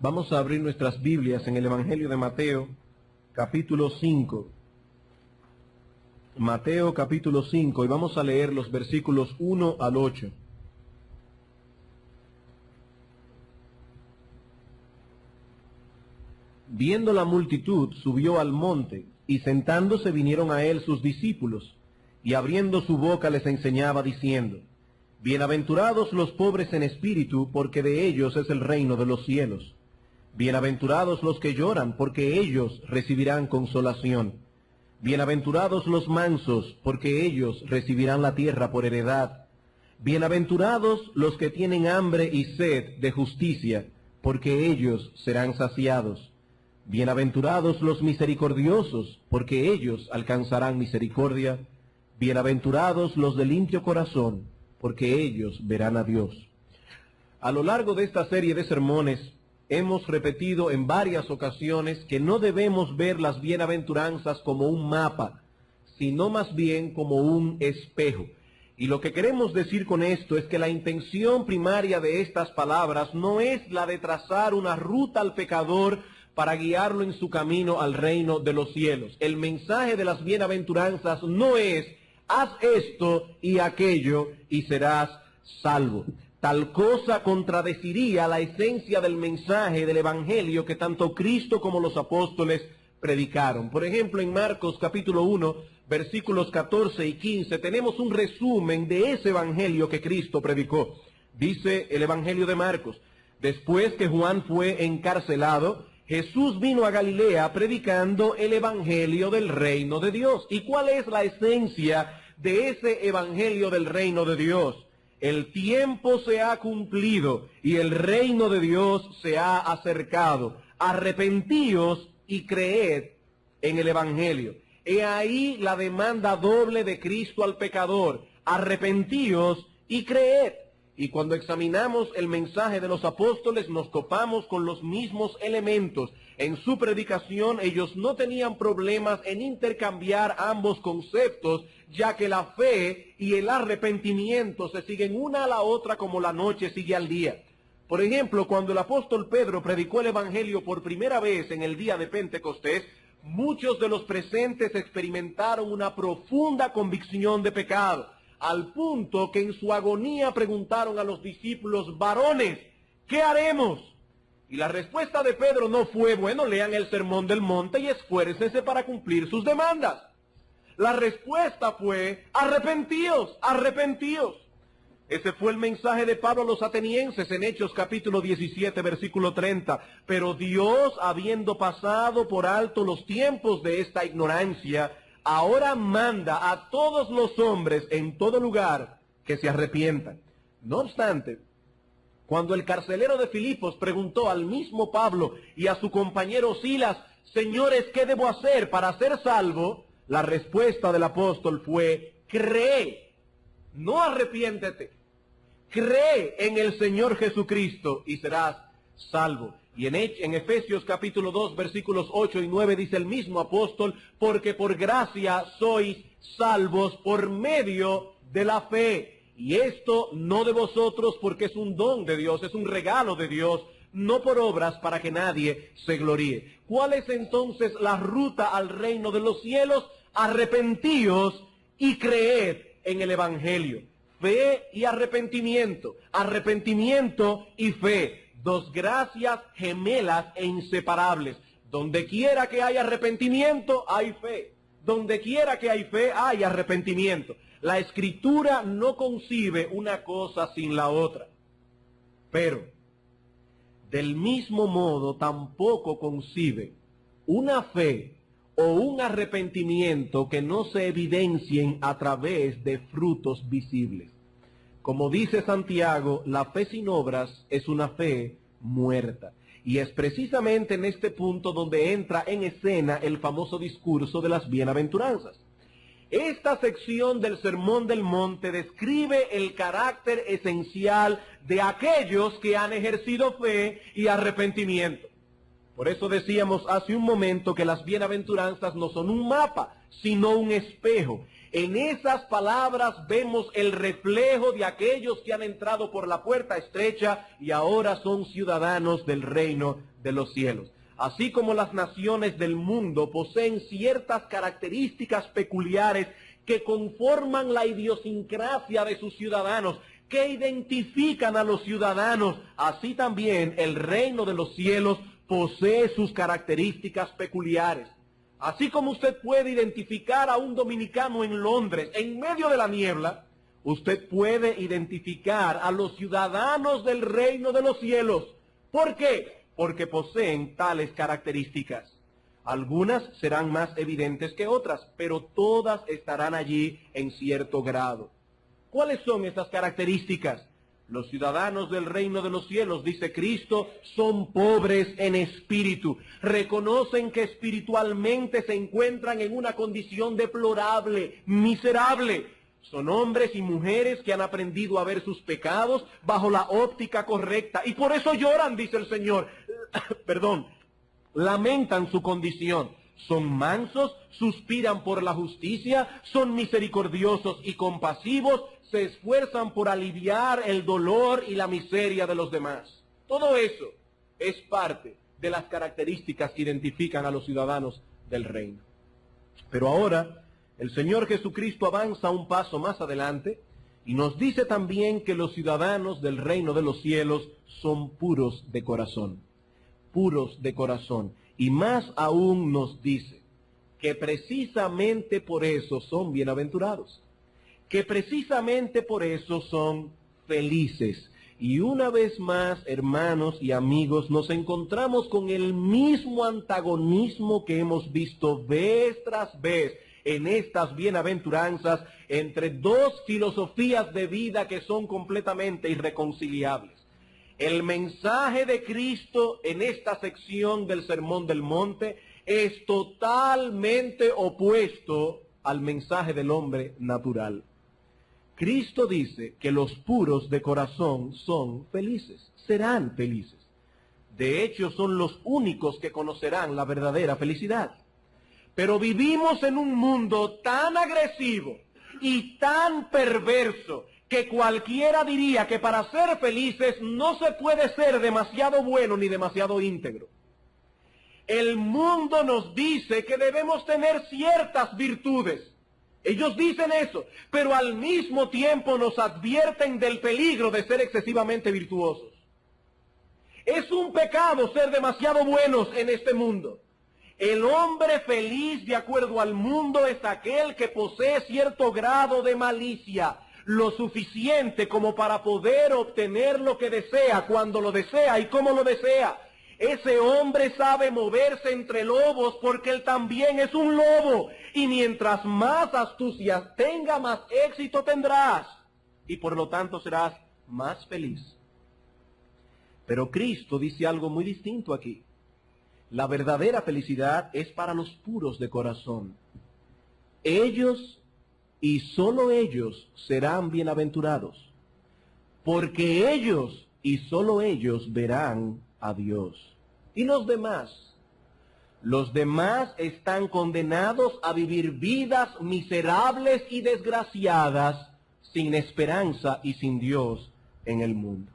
Vamos a abrir nuestras Biblias en el Evangelio de Mateo, capítulo 5. Mateo, capítulo 5, y vamos a leer los versículos 1 al 8. Viendo la multitud, subió al monte, y sentándose vinieron a él sus discípulos, y abriendo su boca les enseñaba diciendo: Bienaventurados los pobres en espíritu, porque de ellos es el reino de los cielos. Bienaventurados los que lloran, porque ellos recibirán consolación. Bienaventurados los mansos, porque ellos recibirán la tierra por heredad. Bienaventurados los que tienen hambre y sed de justicia, porque ellos serán saciados. Bienaventurados los misericordiosos, porque ellos alcanzarán misericordia. Bienaventurados los de limpio corazón, porque ellos verán a Dios. A lo largo de esta serie de sermones, hemos repetido en varias ocasiones que no debemos ver las bienaventuranzas como un mapa, sino más bien como un espejo. Y lo que queremos decir con esto es que la intención primaria de estas palabras no es la de trazar una ruta al pecador para guiarlo en su camino al reino de los cielos. El mensaje de las bienaventuranzas no es: haz esto y aquello y serás salvo. Tal cosa contradeciría la esencia del mensaje del Evangelio que tanto Cristo como los apóstoles predicaron. Por ejemplo, en Marcos capítulo 1, versículos 14 y 15, tenemos un resumen de ese Evangelio que Cristo predicó. Dice el Evangelio de Marcos: después que Juan fue encarcelado, Jesús vino a Galilea predicando el Evangelio del reino de Dios. ¿Y cuál es la esencia de ese Evangelio del reino de Dios? El tiempo se ha cumplido y el reino de Dios se ha acercado. Arrepentíos y creed en el Evangelio. He ahí la demanda doble de Cristo al pecador: arrepentíos y creed. Y cuando examinamos el mensaje de los apóstoles, nos topamos con los mismos elementos. En su predicación ellos no tenían problemas en intercambiar ambos conceptos, ya que la fe y el arrepentimiento se siguen una a la otra como la noche sigue al día. Por ejemplo, cuando el apóstol Pedro predicó el Evangelio por primera vez en el día de Pentecostés, muchos de los presentes experimentaron una profunda convicción de pecado, al punto que en su agonía preguntaron a los discípulos: varones, ¿qué haremos? Y la respuesta de Pedro no fue: bueno, lean el Sermón del Monte y esfuércense para cumplir sus demandas. La respuesta fue: arrepentíos, arrepentíos. Ese fue el mensaje de Pablo a los atenienses en Hechos capítulo 17, versículo 30. Pero Dios, habiendo pasado por alto los tiempos de esta ignorancia, ahora manda a todos los hombres en todo lugar que se arrepientan. No obstante, cuando el carcelero de Filipos preguntó al mismo Pablo y a su compañero Silas: señores, ¿qué debo hacer para ser salvo?, la respuesta del apóstol fue: cree, no arrepiéntete. Cree en el Señor Jesucristo y serás salvo. Y en Efesios capítulo 2, versículos 8 y 9 dice el mismo apóstol: porque por gracia sois salvos por medio de la fe. Y esto no de vosotros, porque es un don de Dios, es un regalo de Dios, no por obras para que nadie se gloríe. ¿Cuál es entonces la ruta al reino de los cielos? Arrepentíos y creed en el Evangelio. Fe y arrepentimiento, arrepentimiento y fe, dos gracias gemelas e inseparables. Donde quiera que haya arrepentimiento, hay fe. Donde quiera que hay fe, hay arrepentimiento. La Escritura no concibe una cosa sin la otra. Pero, del mismo modo, tampoco concibe una fe o un arrepentimiento que no se evidencien a través de frutos visibles. Como dice Santiago, la fe sin obras es una fe muerta. Y es precisamente en este punto donde entra en escena el famoso discurso de las bienaventuranzas. Esta sección del Sermón del Monte describe el carácter esencial de aquellos que han ejercido fe y arrepentimiento. Por eso decíamos hace un momento que las bienaventuranzas no son un mapa, sino un espejo. En esas palabras vemos el reflejo de aquellos que han entrado por la puerta estrecha y ahora son ciudadanos del reino de los cielos. Así como las naciones del mundo poseen ciertas características peculiares que conforman la idiosincrasia de sus ciudadanos, que identifican a los ciudadanos, así también el reino de los cielos posee sus características peculiares. Así como usted puede identificar a un dominicano en Londres, en medio de la niebla, usted puede identificar a los ciudadanos del reino de los cielos. ¿Por qué? Porque poseen tales características. Algunas serán más evidentes que otras, pero todas estarán allí en cierto grado. ¿Cuáles son estas características? Los ciudadanos del reino de los cielos, dice Cristo, son pobres en espíritu. Reconocen que espiritualmente se encuentran en una condición deplorable, miserable. Son hombres y mujeres que han aprendido a ver sus pecados bajo la óptica correcta. Y por eso lloran, dice el Señor. Lamentan su condición. Son mansos, suspiran por la justicia, son misericordiosos y compasivos, se esfuerzan por aliviar el dolor y la miseria de los demás. Todo eso es parte de las características que identifican a los ciudadanos del reino. Pero ahora, el Señor Jesucristo avanza un paso más adelante y nos dice también que los ciudadanos del reino de los cielos son puros de corazón. Puros de corazón. Y más aún nos dice que precisamente por eso son bienaventurados. Que precisamente por eso son felices. Y una vez más, hermanos y amigos, nos encontramos con el mismo antagonismo que hemos visto vez tras vez en estas bienaventuranzas entre dos filosofías de vida que son completamente irreconciliables. El mensaje de Cristo en esta sección del Sermón del Monte es totalmente opuesto al mensaje del hombre natural. Cristo dice que los puros de corazón son felices, serán felices. De hecho, son los únicos que conocerán la verdadera felicidad. Pero vivimos en un mundo tan agresivo y tan perverso que cualquiera diría que para ser felices no se puede ser demasiado bueno ni demasiado íntegro. El mundo nos dice que debemos tener ciertas virtudes. Ellos dicen eso, pero al mismo tiempo nos advierten del peligro de ser excesivamente virtuosos. Es un pecado ser demasiado buenos en este mundo. El hombre feliz, de acuerdo al mundo, es aquel que posee cierto grado de malicia, lo suficiente como para poder obtener lo que desea, cuando lo desea y cómo lo desea. Ese hombre sabe moverse entre lobos porque él también es un lobo. Y mientras más astucia tenga, más éxito tendrás. Y por lo tanto serás más feliz. Pero Cristo dice algo muy distinto aquí. La verdadera felicidad es para los puros de corazón. Ellos y solo ellos serán bienaventurados. Porque ellos y solo ellos verán a Dios. ¿Y los demás? Los demás están condenados a vivir vidas miserables y desgraciadas, sin esperanza y sin Dios en el mundo.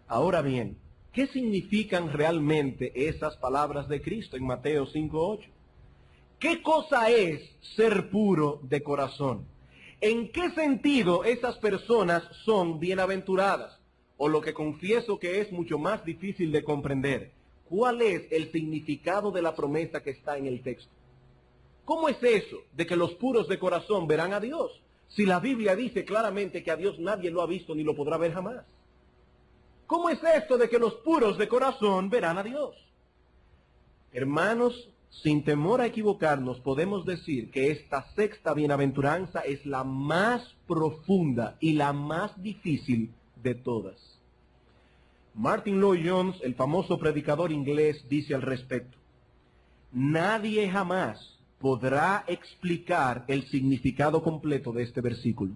Ahora bien, ¿qué significan realmente esas palabras de Cristo en Mateo 5:8? ¿Qué cosa es ser puro de corazón? ¿En qué sentido esas personas son bienaventuradas? O lo que confieso que es mucho más difícil de comprender, ¿cuál es el significado de la promesa que está en el texto? ¿Cómo es eso de que los puros de corazón verán a Dios? Si la Biblia dice claramente que a Dios nadie lo ha visto ni lo podrá ver jamás. ¿Cómo es esto de que los puros de corazón verán a Dios? Hermanos, sin temor a equivocarnos, podemos decir que esta sexta bienaventuranza es la más profunda y la más difícil de todas. Martin Lloyd-Jones, el famoso predicador inglés, dice al respecto: nadie jamás podrá explicar el significado completo de este versículo.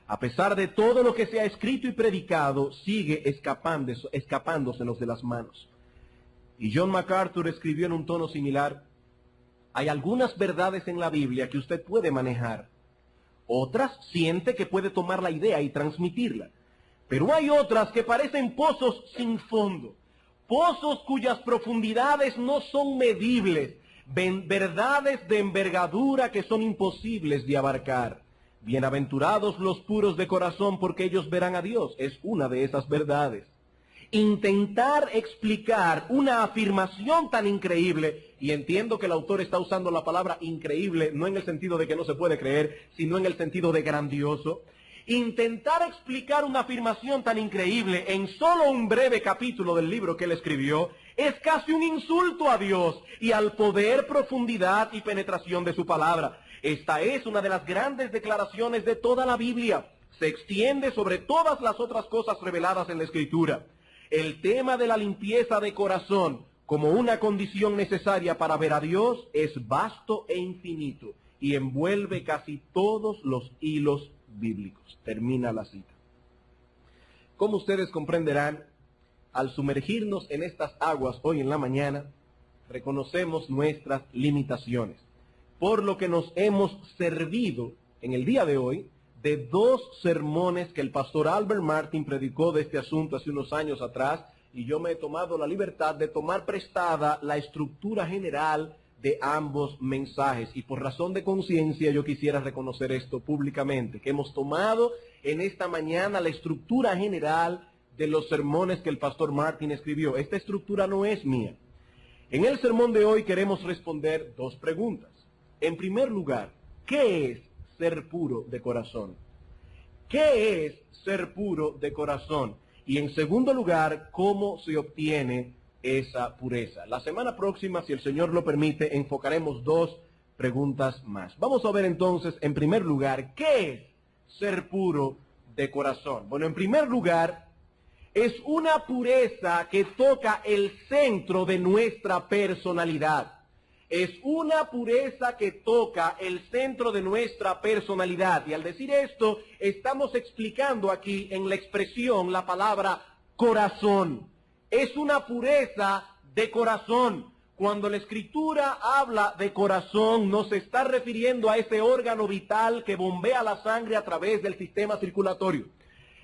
A pesar de todo lo que se ha escrito y predicado, sigue escapándosenos de las manos. Y John MacArthur escribió en un tono similar: hay algunas verdades en la Biblia que usted puede manejar, Otras siente que puede tomar la idea y transmitirla. Pero hay otras que parecen pozos sin fondo, pozos cuyas profundidades no son medibles, verdades de envergadura que son imposibles de abarcar. Bienaventurados los puros de corazón, porque ellos verán a Dios. Es una de esas verdades. Intentar explicar una afirmación tan increíble, y entiendo que el autor está usando la palabra increíble, no en el sentido de que no se puede creer, sino en el sentido de grandioso. Intentar explicar una afirmación tan increíble en solo un breve capítulo del libro que él escribió es casi un insulto a Dios y al poder, profundidad y penetración de su palabra. Esta es una de las grandes declaraciones de toda la Biblia. Se extiende sobre todas las otras cosas reveladas en la Escritura. El tema de la limpieza de corazón como una condición necesaria para ver a Dios es vasto e infinito y envuelve casi todos los hilos bíblicos. Termina la cita. Como ustedes comprenderán, al sumergirnos en estas aguas hoy en la mañana, reconocemos nuestras limitaciones, por lo que nos hemos servido en el día de hoy de dos sermones que el pastor Albert Martin predicó de este asunto hace unos años atrás, y yo me he tomado la libertad de tomar prestada la estructura general de ambos mensajes, y por razón de conciencia yo quisiera reconocer esto públicamente, que hemos tomado en esta mañana la estructura general de los sermones que el pastor Martin escribió. Esta estructura no es mía. En el sermón de hoy queremos responder dos preguntas. En primer lugar, ¿qué es ser puro de corazón? ¿Qué es ser puro de corazón? Y en segundo lugar, ¿cómo se obtiene esa pureza? La semana próxima, si el Señor lo permite, enfocaremos dos preguntas más. Vamos a ver entonces, en primer lugar, ¿qué es ser puro de corazón? Bueno, en primer lugar, es una pureza que toca el centro de nuestra personalidad. Es una pureza que toca el centro de nuestra personalidad. Y al decir esto, estamos explicando aquí en la expresión la palabra corazón. Es una pureza de corazón. Cuando la Escritura habla de corazón, no se está refiriendo a ese órgano vital que bombea la sangre a través del sistema circulatorio.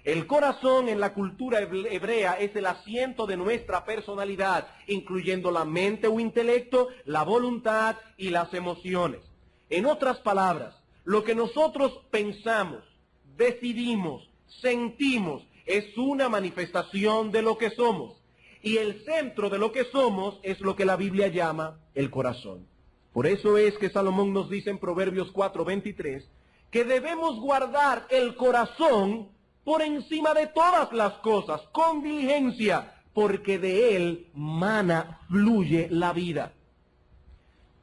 El corazón en la cultura hebrea es el asiento de nuestra personalidad, incluyendo la mente o intelecto, la voluntad y las emociones. En otras palabras, lo que nosotros pensamos, decidimos, sentimos, es una manifestación de lo que somos. Y el centro de lo que somos es lo que la Biblia llama el corazón. Por eso es que Salomón nos dice en Proverbios 4:23 que debemos guardar el corazón por encima de todas las cosas, con diligencia, porque de él fluye la vida.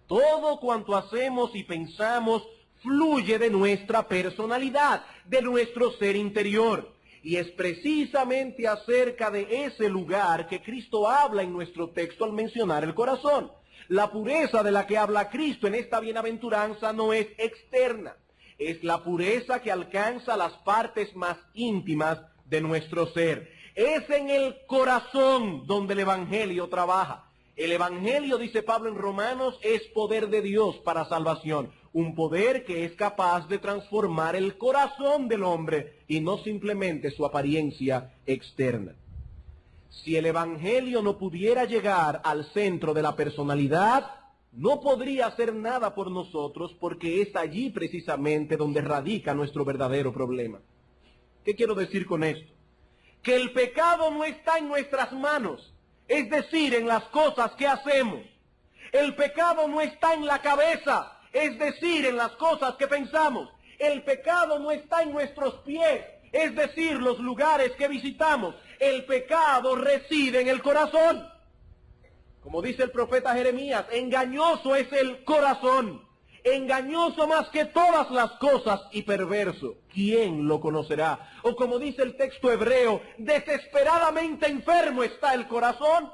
Todo cuanto hacemos y pensamos fluye de nuestra personalidad, de nuestro ser interior. Y es precisamente acerca de ese lugar que Cristo habla en nuestro texto al mencionar el corazón. La pureza de la que habla Cristo en esta bienaventuranza no es externa. Es la pureza que alcanza las partes más íntimas de nuestro ser. Es en el corazón donde el Evangelio trabaja. El Evangelio, dice Pablo en Romanos, es poder de Dios para salvación. Un poder que es capaz de transformar el corazón del hombre y no simplemente su apariencia externa. Si el Evangelio no pudiera llegar al centro de la personalidad, no podría hacer nada por nosotros, porque es allí precisamente donde radica nuestro verdadero problema. ¿Qué quiero decir con esto? Que el pecado no está en nuestras manos, es decir, en las cosas que hacemos. El pecado no está en la cabeza, es decir, en las cosas que pensamos. El pecado no está en nuestros pies, es decir, los lugares que visitamos. El pecado reside en el corazón. Como dice el profeta Jeremías, engañoso es el corazón, engañoso más que todas las cosas y perverso. ¿Quién lo conocerá? O como dice el texto hebreo, desesperadamente enfermo está el corazón.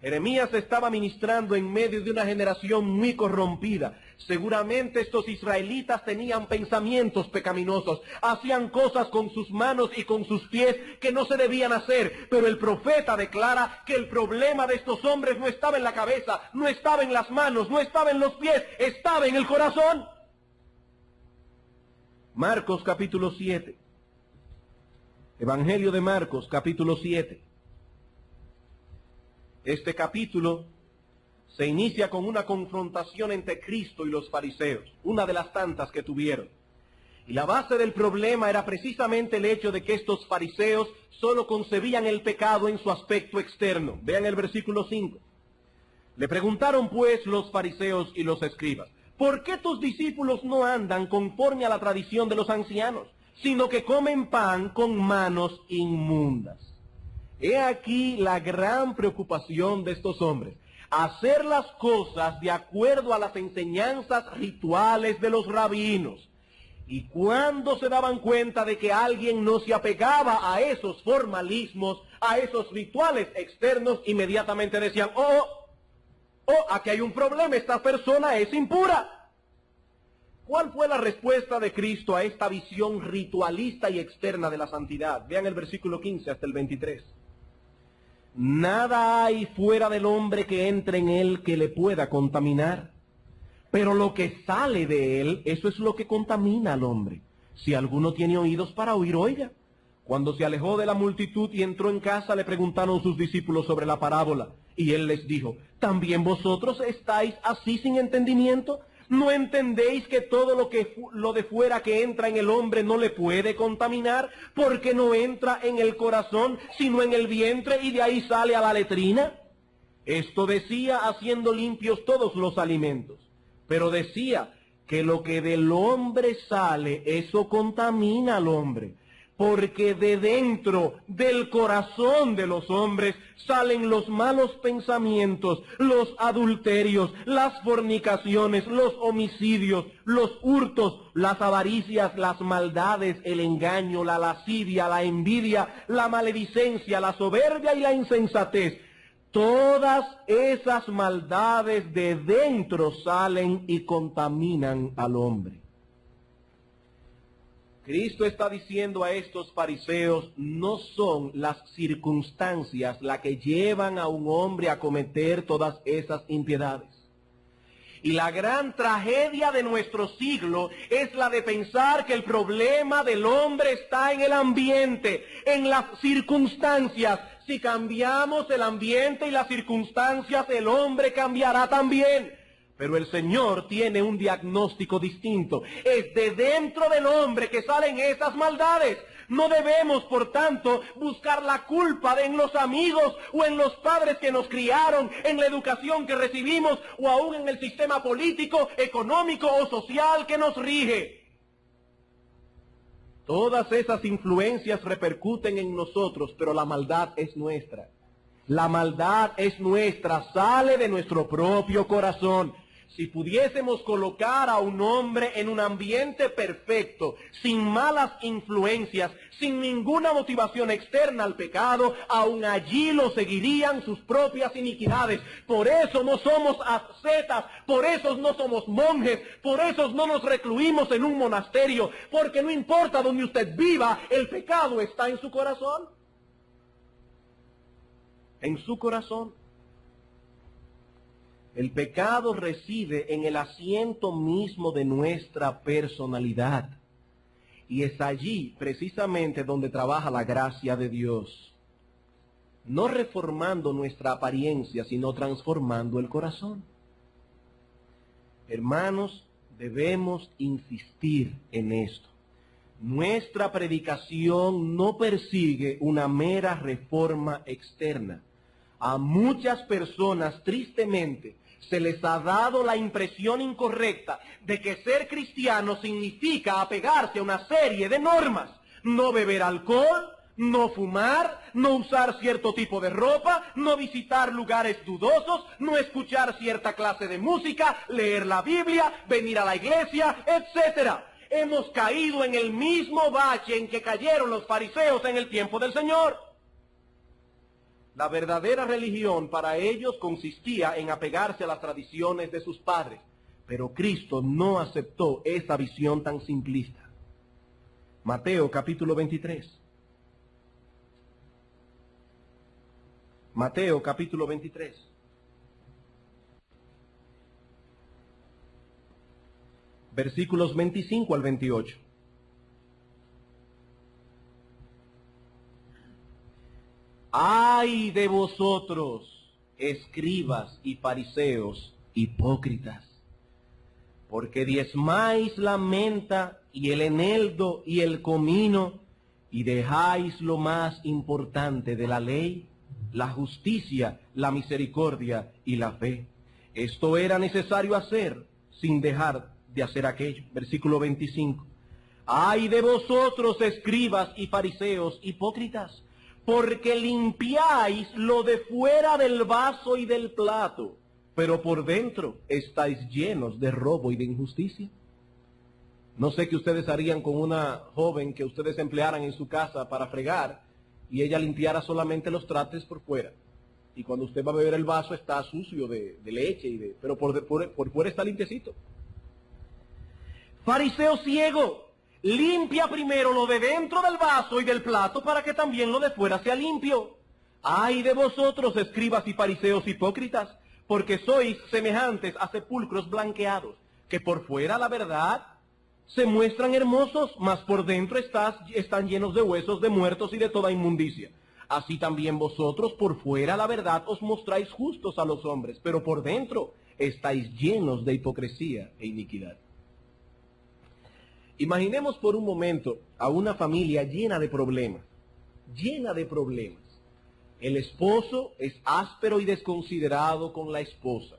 Jeremías estaba ministrando en medio de una generación muy corrompida. Seguramente estos israelitas tenían pensamientos pecaminosos, hacían cosas con sus manos y con sus pies que no se debían hacer, pero el profeta declara que el problema de estos hombres no estaba en la cabeza, no estaba en las manos, no estaba en los pies, estaba en el corazón. Marcos capítulo 7. Evangelio de Marcos capítulo 7. Este capítulo se inicia con una confrontación entre Cristo y los fariseos, una de las tantas que tuvieron. Y la base del problema era precisamente el hecho de que estos fariseos solo concebían el pecado en su aspecto externo. Vean el versículo 5. Le preguntaron pues los fariseos y los escribas: ¿por qué tus discípulos no andan conforme a la tradición de los ancianos, sino que comen pan con manos inmundas? He aquí la gran preocupación de estos hombres: hacer las cosas de acuerdo a las enseñanzas rituales de los rabinos. Y cuando se daban cuenta de que alguien no se apegaba a esos formalismos, a esos rituales externos, inmediatamente decían: aquí hay un problema, esta persona es impura. ¿Cuál fue la respuesta de Cristo a esta visión ritualista y externa de la santidad? Vean el versículo 15 hasta el 23. Nada hay fuera del hombre que entre en él que le pueda contaminar, pero lo que sale de él, eso es lo que contamina al hombre. Si alguno tiene oídos para oír, oiga. Cuando se alejó de la multitud y entró en casa, le preguntaron sus discípulos sobre la parábola. Y él les dijo: ¿también vosotros estáis así sin entendimiento? ¿No entendéis que todo lo de fuera que entra en el hombre no le puede contaminar? Porque no entra en el corazón, sino en el vientre, y de ahí sale a la letrina. Esto decía haciendo limpios todos los alimentos. Pero decía que lo que del hombre sale, eso contamina al hombre. Porque de dentro del corazón de los hombres salen los malos pensamientos, los adulterios, las fornicaciones, los homicidios, los hurtos, las avaricias, las maldades, el engaño, la lascivia, la envidia, la maledicencia, la soberbia y la insensatez. Todas esas maldades de dentro salen y contaminan al hombre. Cristo está diciendo a estos fariseos: no son las circunstancias las que llevan a un hombre a cometer todas esas impiedades. Y la gran tragedia de nuestro siglo es la de pensar que el problema del hombre está en el ambiente, en las circunstancias. Si cambiamos el ambiente y las circunstancias, el hombre cambiará también. Pero el Señor tiene un diagnóstico distinto. Es de dentro del hombre que salen esas maldades. No debemos, por tanto, buscar la culpa en los amigos o en los padres que nos criaron, en la educación que recibimos o aún en el sistema político, económico o social que nos rige. Todas esas influencias repercuten en nosotros, pero la maldad es nuestra. La maldad es nuestra, sale de nuestro propio corazón. Si pudiésemos colocar a un hombre en un ambiente perfecto, sin malas influencias, sin ninguna motivación externa al pecado, aún allí lo seguirían sus propias iniquidades. Por eso no somos ascetas, por eso no somos monjes, por eso no nos recluimos en un monasterio, porque no importa donde usted viva, el pecado está en su corazón. En su corazón. El pecado reside en el asiento mismo de nuestra personalidad. Y es allí precisamente donde trabaja la gracia de Dios. No reformando nuestra apariencia, sino transformando el corazón. Hermanos, debemos insistir en esto. Nuestra predicación no persigue una mera reforma externa. A muchas personas, tristemente, se les ha dado la impresión incorrecta de que ser cristiano significa apegarse a una serie de normas. No beber alcohol, no fumar, no usar cierto tipo de ropa, no visitar lugares dudosos, no escuchar cierta clase de música, leer la Biblia, venir a la iglesia, etc. Hemos caído en el mismo bache en que cayeron los fariseos en el tiempo del Señor. La verdadera religión para ellos consistía en apegarse a las tradiciones de sus padres, pero Cristo no aceptó esa visión tan simplista. Mateo capítulo 23. Mateo capítulo 23. Versículos 25 al 28. ¡Ay de vosotros, escribas y fariseos, hipócritas! Porque diezmáis la menta y el eneldo y el comino, y dejáis lo más importante de la ley, la justicia, la misericordia y la fe. Esto era necesario hacer sin dejar de hacer aquello. Versículo 25. ¡Ay de vosotros, escribas y fariseos, hipócritas! Porque limpiáis lo de fuera del vaso y del plato, pero por dentro estáis llenos de robo y de injusticia. No sé qué ustedes harían con una joven que ustedes emplearan en su casa para fregar y ella limpiara solamente los trastes por fuera. Y cuando usted va a beber el vaso está sucio de leche, pero por fuera está limpiecito. Fariseo ciego, limpia primero lo de dentro del vaso y del plato para que también lo de fuera sea limpio. ¡Ay de vosotros, escribas y fariseos hipócritas! Porque sois semejantes a sepulcros blanqueados, que por fuera, la verdad, se muestran hermosos, mas por dentro están llenos de huesos de muertos y de toda inmundicia. Así también vosotros por fuera, la verdad, os mostráis justos a los hombres, pero por dentro estáis llenos de hipocresía e iniquidad. Imaginemos por un momento a una familia llena de problemas, llena de problemas. El esposo es áspero y desconsiderado con la esposa,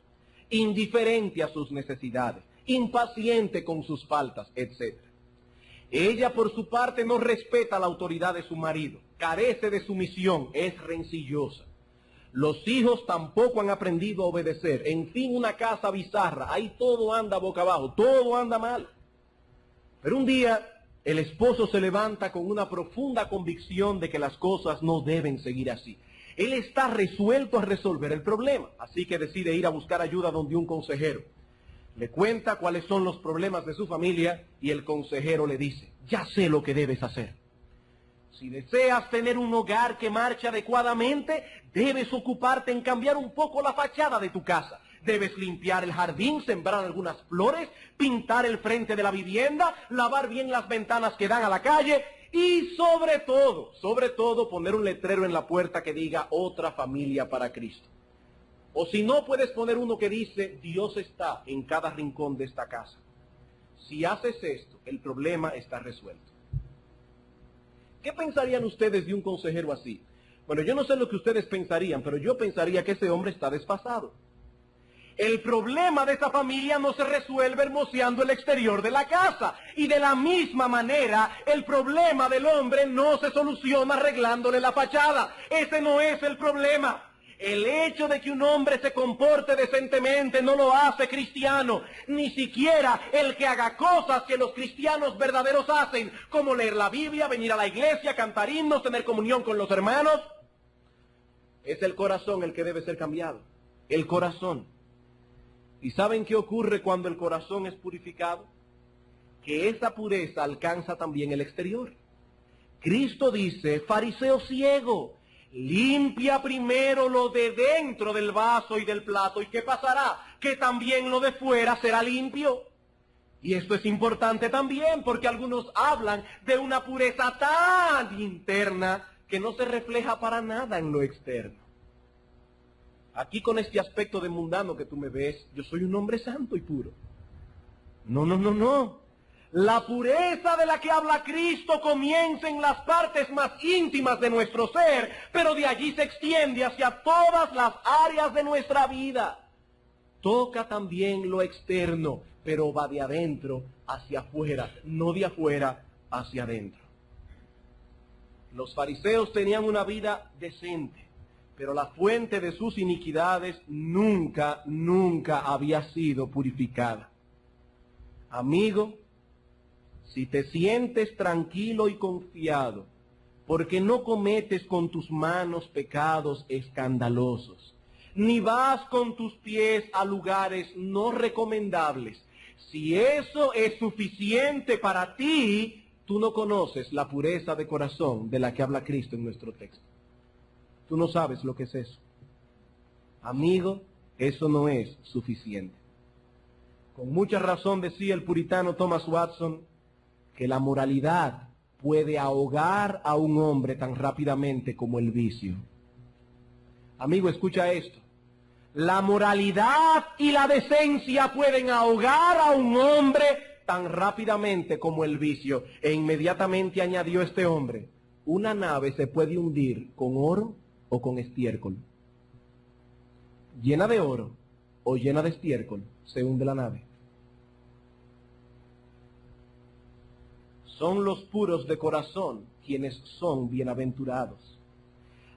indiferente a sus necesidades, impaciente con sus faltas, etc. Ella, por su parte, no respeta la autoridad de su marido, carece de sumisión, es rencillosa. Los hijos tampoco han aprendido a obedecer. En fin, una casa bizarra, ahí todo anda boca abajo, todo anda mal. Pero un día, el esposo se levanta con una profunda convicción de que las cosas no deben seguir así. Él está resuelto a resolver el problema, así que decide ir a buscar ayuda donde un consejero. Le cuenta cuáles son los problemas de su familia y el consejero le dice: ya sé lo que debes hacer. Si deseas tener un hogar que marche adecuadamente, debes ocuparte en cambiar un poco la fachada de tu casa. Debes limpiar el jardín, sembrar algunas flores, pintar el frente de la vivienda, lavar bien las ventanas que dan a la calle y sobre todo, poner un letrero en la puerta que diga otra familia para Cristo. O si no, puedes poner uno que dice: Dios está en cada rincón de esta casa. Si haces esto, el problema está resuelto. ¿Qué pensarían ustedes de un consejero así? Bueno, yo no sé lo que ustedes pensarían, pero yo pensaría que ese hombre está desfasado. El problema de esa familia no se resuelve hermoseando el exterior de la casa. Y de la misma manera, el problema del hombre no se soluciona arreglándole la fachada. Ese no es el problema. El hecho de que un hombre se comporte decentemente no lo hace cristiano. Ni siquiera el que haga cosas que los cristianos verdaderos hacen, como leer la Biblia, venir a la iglesia, cantar himnos, tener comunión con los hermanos. Es el corazón el que debe ser cambiado. El corazón. ¿Y saben qué ocurre cuando el corazón es purificado? Que esa pureza alcanza también el exterior. Cristo dice: fariseo ciego, limpia primero lo de dentro del vaso y del plato, ¿y qué pasará? Que también lo de fuera será limpio. Y esto es importante también, porque algunos hablan de una pureza tan interna que no se refleja para nada en lo externo. Aquí, con este aspecto de mundano que tú me ves, yo soy un hombre santo y puro. No. La pureza de la que habla Cristo comienza en las partes más íntimas de nuestro ser, pero de allí se extiende hacia todas las áreas de nuestra vida. Toca también lo externo, pero va de adentro hacia afuera, no de afuera hacia adentro. Los fariseos tenían una vida decente, pero la fuente de sus iniquidades nunca había sido purificada. Amigo, si te sientes tranquilo y confiado, porque no cometes con tus manos pecados escandalosos, ni vas con tus pies a lugares no recomendables, si eso es suficiente para ti, tú no conoces la pureza de corazón de la que habla Cristo en nuestro texto. Tú no sabes lo que es eso. Amigo, eso no es suficiente. Con mucha razón decía el puritano Thomas Watson que la moralidad puede ahogar a un hombre tan rápidamente como el vicio. Amigo, escucha esto. La moralidad y la decencia pueden ahogar a un hombre tan rápidamente como el vicio. E inmediatamente añadió este hombre, una nave se puede hundir con oro o con estiércol. Llena de oro o llena de estiércol, se hunde la nave. Son los puros de corazón quienes son bienaventurados.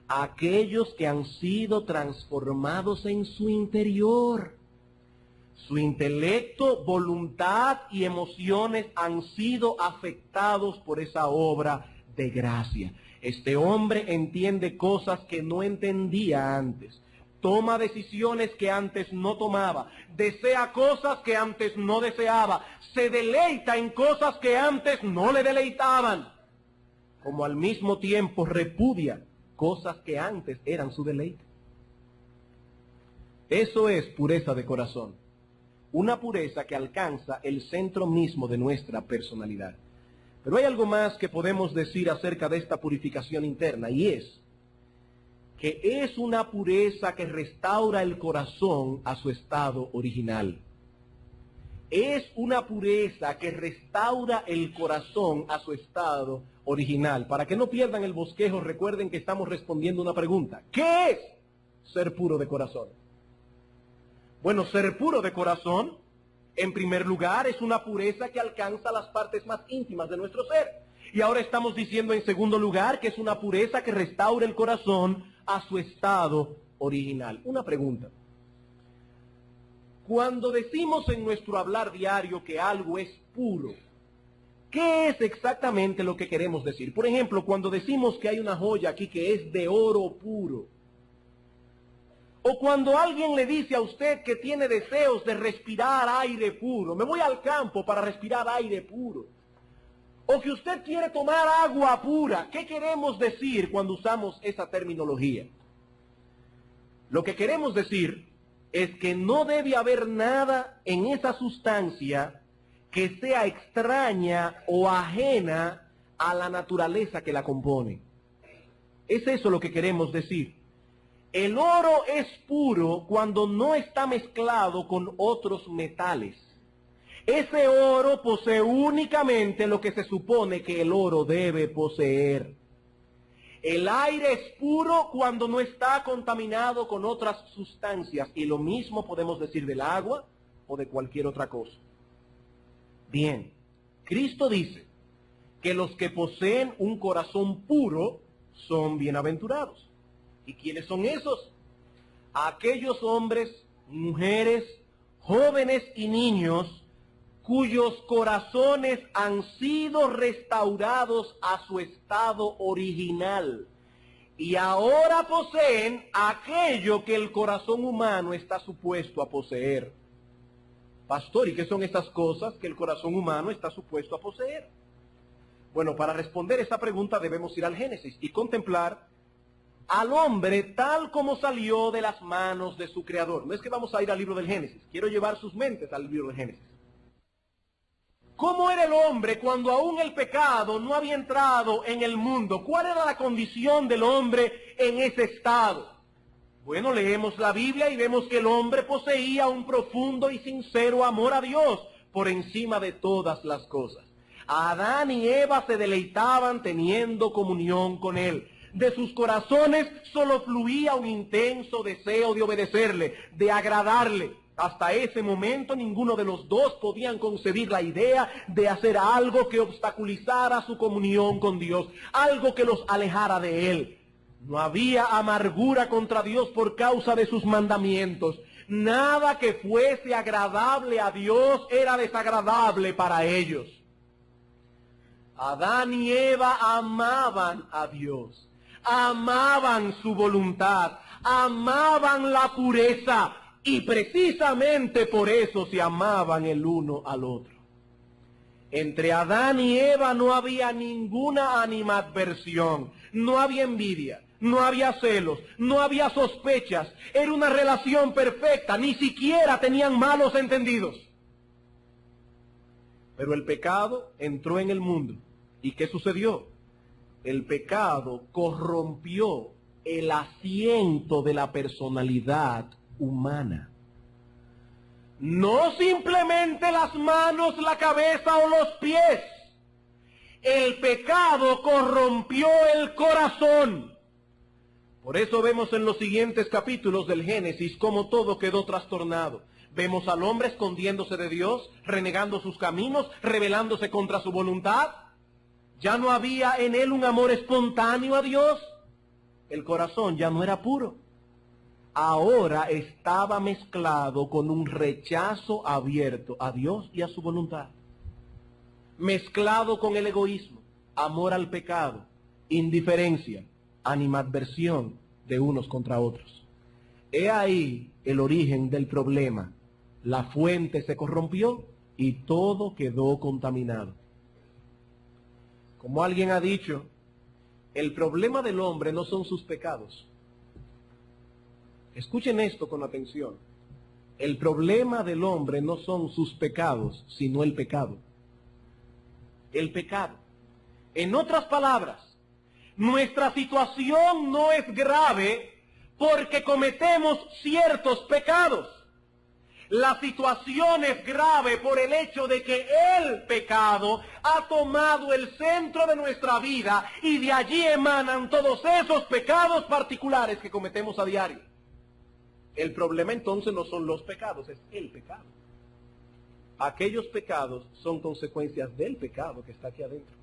Aquellos que han sido transformados en su interior. Su intelecto, voluntad y emociones han sido afectados por esa obra de gracia. Este hombre entiende cosas que no entendía antes. Toma decisiones que antes no tomaba. Desea cosas que antes no deseaba. Se deleita en cosas que antes no le deleitaban. Como al mismo tiempo repudia cosas que antes eran su deleite. Eso es pureza de corazón. Una pureza que alcanza el centro mismo de nuestra personalidad. Pero hay algo más que podemos decir acerca de esta purificación interna, y es que es una pureza que restaura el corazón a su estado original. Es una pureza que restaura el corazón a su estado original. Para que no pierdan el bosquejo, recuerden que estamos respondiendo una pregunta. ¿Qué es ser puro de corazón? Bueno, ser puro de corazón, en primer lugar, es una pureza que alcanza las partes más íntimas de nuestro ser. Y ahora estamos diciendo en segundo lugar que es una pureza que restaura el corazón a su estado original. Una pregunta. Cuando decimos en nuestro hablar diario que algo es puro, ¿qué es exactamente lo que queremos decir? Por ejemplo, cuando decimos que hay una joya aquí que es de oro puro, o cuando alguien le dice a usted que tiene deseos de respirar aire puro, me voy al campo para respirar aire puro, o que usted quiere tomar agua pura, ¿qué queremos decir cuando usamos esa terminología? Lo que queremos decir es que no debe haber nada en esa sustancia que sea extraña o ajena a la naturaleza que la compone. Es eso lo que queremos decir. El oro es puro cuando no está mezclado con otros metales. Ese oro posee únicamente lo que se supone que el oro debe poseer. El aire es puro cuando no está contaminado con otras sustancias, y lo mismo podemos decir del agua o de cualquier otra cosa. Bien, Cristo dice que los que poseen un corazón puro son bienaventurados. ¿Y quiénes son esos? Aquellos hombres, mujeres, jóvenes y niños cuyos corazones han sido restaurados a su estado original y ahora poseen aquello que el corazón humano está supuesto a poseer. Pastor, ¿y qué son estas cosas que el corazón humano está supuesto a poseer? Bueno, para responder esta pregunta debemos ir al Génesis y contemplar al hombre tal como salió de las manos de su creador. No es que vamos a ir al libro del Génesis, quiero llevar sus mentes al libro del Génesis. ¿Cómo era el hombre cuando aún el pecado no había entrado en el mundo? ¿Cuál era la condición del hombre en ese estado? Bueno, leemos la Biblia y vemos que el hombre poseía un profundo y sincero amor a Dios por encima de todas las cosas. Adán y Eva se deleitaban teniendo comunión con él. De sus corazones solo fluía un intenso deseo de obedecerle, de agradarle. Hasta ese momento ninguno de los dos podían concebir la idea de hacer algo que obstaculizara su comunión con Dios, algo que los alejara de Él. No había amargura contra Dios por causa de sus mandamientos. Nada que fuese agradable a Dios era desagradable para ellos. Adán y Eva amaban a Dios, amaban su voluntad, amaban la pureza. Y precisamente por eso se amaban el uno al otro. Entre Adán y Eva no había ninguna animadversión, no había envidia, no había celos, no había sospechas. Era una relación perfecta, ni siquiera tenían malos entendidos. Pero el pecado entró en el mundo. ¿Y qué sucedió? El pecado corrompió el asiento de la personalidad humana. No simplemente las manos, la cabeza o los pies. El pecado corrompió el corazón. Por eso vemos en los siguientes capítulos del Génesis cómo todo quedó trastornado. Vemos al hombre escondiéndose de Dios, renegando sus caminos, rebelándose contra su voluntad. Ya no había en él un amor espontáneo a Dios. El corazón ya no era puro. Ahora estaba mezclado con un rechazo abierto a Dios y a su voluntad. Mezclado con el egoísmo, amor al pecado, indiferencia, animadversión de unos contra otros. He ahí el origen del problema. La fuente se corrompió y todo quedó contaminado. Como alguien ha dicho, el problema del hombre no son sus pecados. Escuchen esto con atención. El problema del hombre no son sus pecados, sino el pecado. El pecado. En otras palabras, nuestra situación no es grave porque cometemos ciertos pecados. La situación es grave por el hecho de que el pecado ha tomado el centro de nuestra vida y de allí emanan todos esos pecados particulares que cometemos a diario. El problema entonces no son los pecados, es el pecado. Aquellos pecados son consecuencias del pecado que está aquí adentro.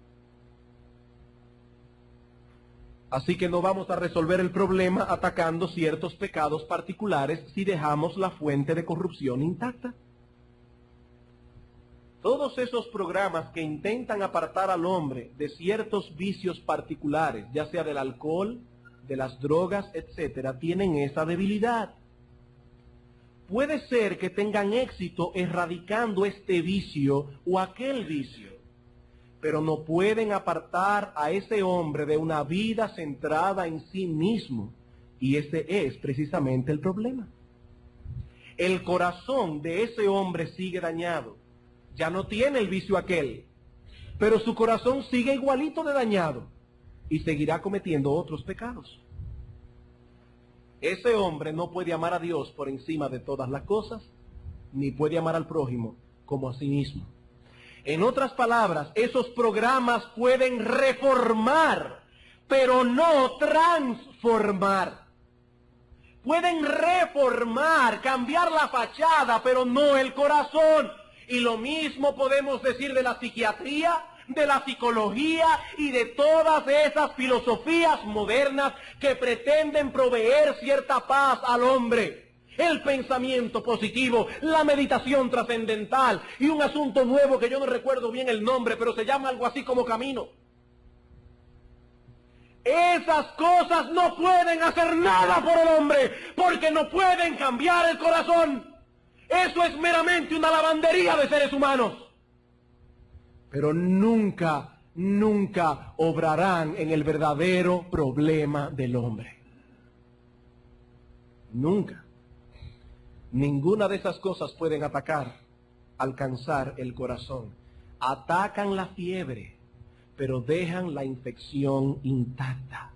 Así que no vamos a resolver el problema atacando ciertos pecados particulares si dejamos la fuente de corrupción intacta. Todos esos programas que intentan apartar al hombre de ciertos vicios particulares, ya sea del alcohol, de las drogas, etcétera, tienen esa debilidad. Puede ser que tengan éxito erradicando este vicio o aquel vicio, pero no pueden apartar a ese hombre de una vida centrada en sí mismo, y ese es precisamente el problema. El corazón de ese hombre sigue dañado, ya no tiene el vicio aquel, pero su corazón sigue igualito de dañado y seguirá cometiendo otros pecados. Ese hombre no puede amar a Dios por encima de todas las cosas, ni puede amar al prójimo como a sí mismo. En otras palabras, esos programas pueden reformar, pero no transformar. Pueden reformar, cambiar la fachada, pero no el corazón. Y lo mismo podemos decir de la psiquiatría, de la psicología y de todas esas filosofías modernas que pretenden proveer cierta paz al hombre. El pensamiento positivo, la meditación trascendental y un asunto nuevo que yo no recuerdo bien el nombre, pero se llama algo así como camino. Esas cosas no pueden hacer nada por el hombre porque no pueden cambiar el corazón. Eso es meramente una lavandería de seres humanos. Pero nunca, nunca obrarán en el verdadero problema del hombre. Nunca. Ninguna de esas cosas pueden alcanzar el corazón. Atacan la fiebre, pero dejan la infección intacta.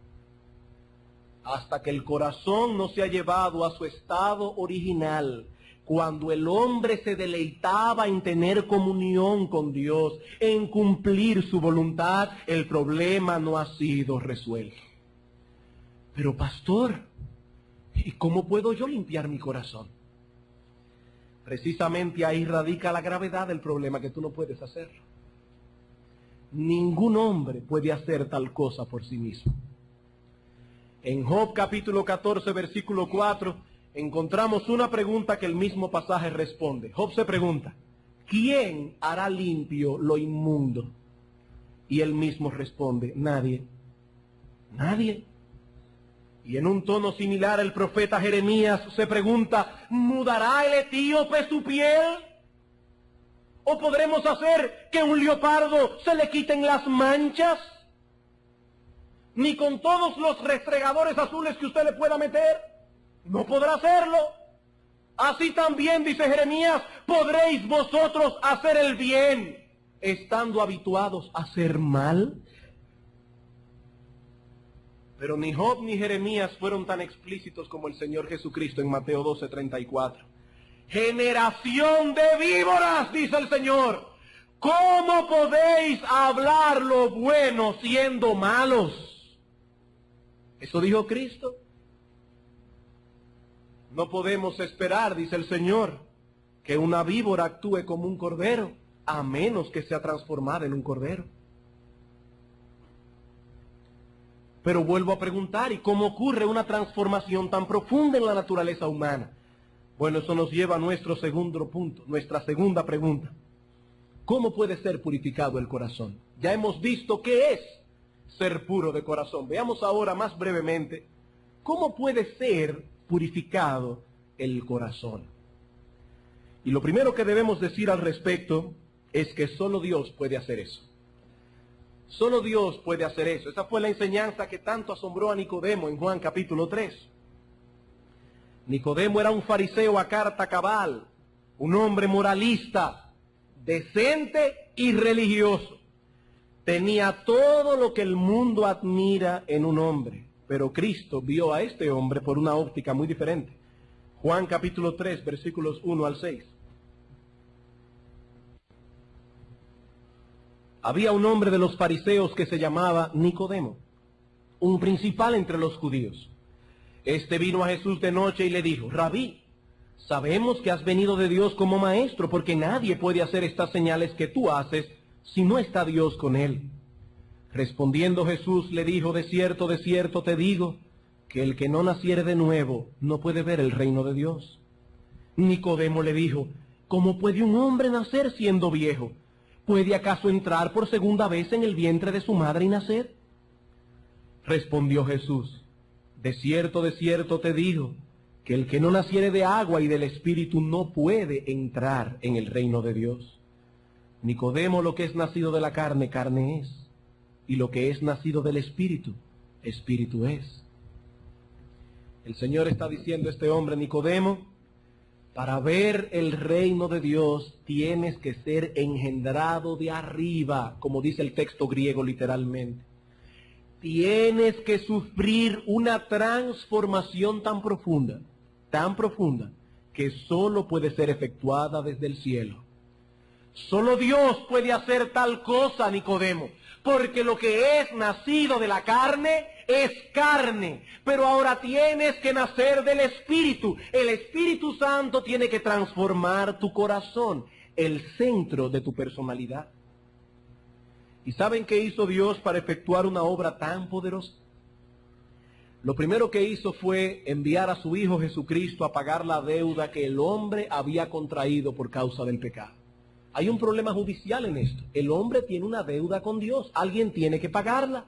Hasta que el corazón no se ha llevado a su estado original, cuando el hombre se deleitaba en tener comunión con Dios, en cumplir su voluntad, el problema no ha sido resuelto. Pero pastor, ¿y cómo puedo yo limpiar mi corazón? Precisamente ahí radica la gravedad del problema, que tú no puedes hacerlo. Ningún hombre puede hacer tal cosa por sí mismo. En Job capítulo 14, versículo 4, encontramos una pregunta que el mismo pasaje responde. Job se pregunta, ¿quién hará limpio lo inmundo? Y él mismo responde, nadie. Nadie. Y en un tono similar el profeta Jeremías se pregunta, ¿mudará el etíope su piel? ¿O podremos hacer que un leopardo se le quiten las manchas? Ni con todos los restregadores azules que usted le pueda meter, no podrá hacerlo. Así también, dice Jeremías, podréis vosotros hacer el bien, estando habituados a hacer mal. Pero ni Job ni Jeremías fueron tan explícitos como el Señor Jesucristo en Mateo 12:34. Generación de víboras, dice el Señor, ¿cómo podéis hablar lo bueno siendo malos? Eso dijo Cristo. No podemos esperar, dice el Señor, que una víbora actúe como un cordero, a menos que sea transformada en un cordero. Pero vuelvo a preguntar, ¿y cómo ocurre una transformación tan profunda en la naturaleza humana? Bueno, eso nos lleva a nuestro segundo punto, nuestra segunda pregunta. ¿Cómo puede ser purificado el corazón? Ya hemos visto qué es ser puro de corazón. Veamos ahora más brevemente cómo puede ser purificado el corazón. Y lo primero que debemos decir al respecto es que solo Dios puede hacer eso. Solo Dios puede hacer eso. Esa fue la enseñanza que tanto asombró a Nicodemo en Juan capítulo 3. Nicodemo era un fariseo a carta cabal, un hombre moralista, decente y religioso. Tenía todo lo que el mundo admira en un hombre, pero Cristo vio a este hombre por una óptica muy diferente. Juan capítulo 3, versículos 1 al 6. Había un hombre de los fariseos que se llamaba Nicodemo, un principal entre los judíos. Este vino a Jesús de noche y le dijo: Rabí, sabemos que has venido de Dios como maestro, porque nadie puede hacer estas señales que tú haces si no está Dios con él. Respondiendo Jesús le dijo: de cierto te digo, que el que no naciere de nuevo no puede ver el reino de Dios. Nicodemo le dijo: ¿cómo puede un hombre nacer siendo viejo? ¿Puede acaso entrar por segunda vez en el vientre de su madre y nacer? Respondió Jesús: de cierto te digo, que el que no naciere de agua y del Espíritu no puede entrar en el reino de Dios. Nicodemo, lo que es nacido de la carne, carne es, y lo que es nacido del Espíritu, Espíritu es. El Señor está diciendo a este hombre: Nicodemo, para ver el reino de Dios tienes que ser engendrado de arriba, como dice el texto griego literalmente. Tienes que sufrir una transformación tan profunda, que solo puede ser efectuada desde el cielo. Solo Dios puede hacer tal cosa, Nicodemo, porque lo que es nacido de la carne es carne, pero ahora tienes que nacer del Espíritu. El Espíritu Santo tiene que transformar tu corazón, el centro de tu personalidad. ¿Y saben qué hizo Dios para efectuar una obra tan poderosa? Lo primero que hizo fue enviar a su Hijo Jesucristo a pagar la deuda que el hombre había contraído por causa del pecado. Hay un problema judicial en esto. El hombre tiene una deuda con Dios. Alguien tiene que pagarla.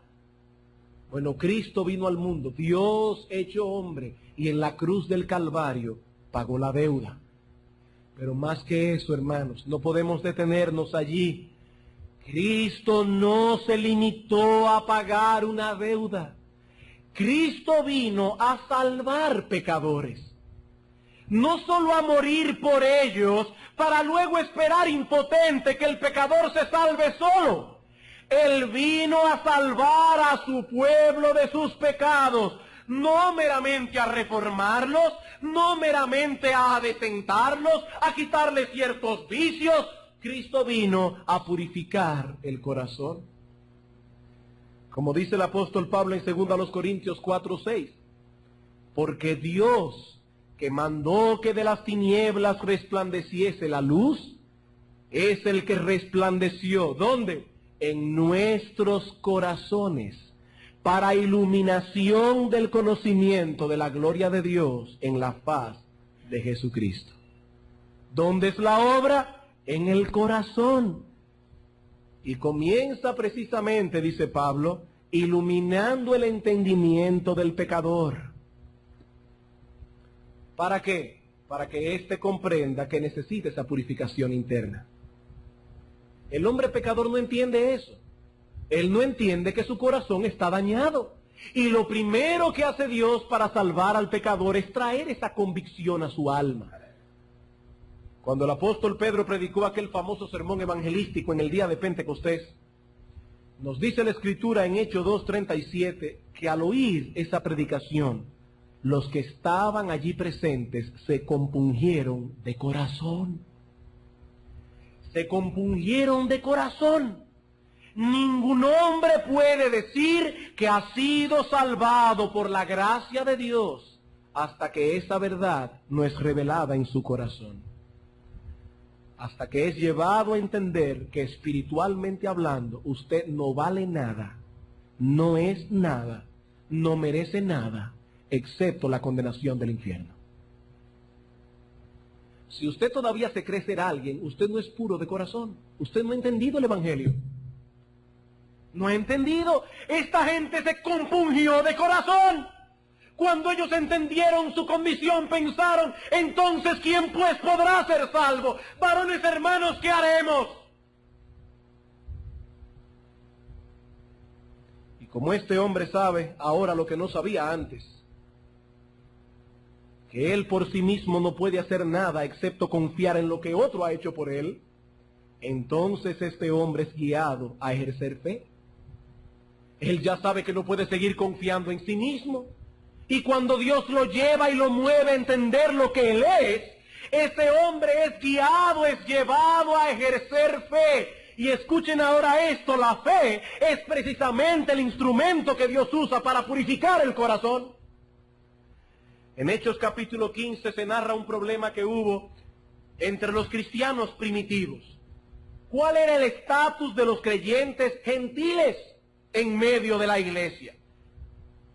Bueno, Cristo vino al mundo, Dios hecho hombre, y en la cruz del Calvario pagó la deuda. Pero más que eso, hermanos, no podemos detenernos allí. Cristo no se limitó a pagar una deuda. Cristo vino a salvar pecadores. No solo a morir por ellos, para luego esperar impotente que el pecador se salve solo. Él vino a salvar a su pueblo de sus pecados, no meramente a reformarlos, no meramente a detentarlos, a quitarles ciertos vicios. Cristo vino a purificar el corazón. Como dice el apóstol Pablo en 2 Corintios 4:6, porque Dios, que mandó que de las tinieblas resplandeciese la luz, es el que resplandeció, ¿dónde? En nuestros corazones, para iluminación del conocimiento de la gloria de Dios en la faz de Jesucristo. ¿Dónde es la obra? En el corazón. Y comienza precisamente, dice Pablo, iluminando el entendimiento del pecador. ¿Para qué? Para que éste comprenda que necesita esa purificación interna. El hombre pecador no entiende eso. Él no entiende que su corazón está dañado. Y lo primero que hace Dios para salvar al pecador es traer esa convicción a su alma. Cuando el apóstol Pedro predicó aquel famoso sermón evangelístico en el día de Pentecostés, Nos dice la Escritura en Hechos 2:37 que al oír esa predicación, los que estaban allí presentes se compungieron de corazón. Se compungieron de corazón. Ningún hombre puede decir que ha sido salvado por la gracia de Dios hasta que esa verdad no es revelada en su corazón. Hasta que es llevado a entender que espiritualmente hablando usted no vale nada, no es nada, no merece nada, excepto la condenación del infierno. Si usted todavía se cree ser alguien, usted no es puro de corazón. Usted no ha entendido el Evangelio. No ha entendido. Esta gente se compungió de corazón. Cuando ellos entendieron su condición, pensaron, entonces, ¿quién pues podrá ser salvo? Varones hermanos, ¿qué haremos? Y como este hombre sabe ahora lo que no sabía antes, que él por sí mismo no puede hacer nada excepto confiar en lo que otro ha hecho por él, entonces este hombre es guiado a ejercer fe. Él ya sabe que no puede seguir confiando en sí mismo. Y cuando Dios lo lleva y lo mueve a entender lo que Él es, ese hombre es guiado, es llevado a ejercer fe. Y escuchen ahora esto, la fe es precisamente el instrumento que Dios usa para purificar el corazón. En Hechos capítulo 15 se narra un problema que hubo entre los cristianos primitivos. ¿Cuál era el estatus de los creyentes gentiles en medio de la iglesia?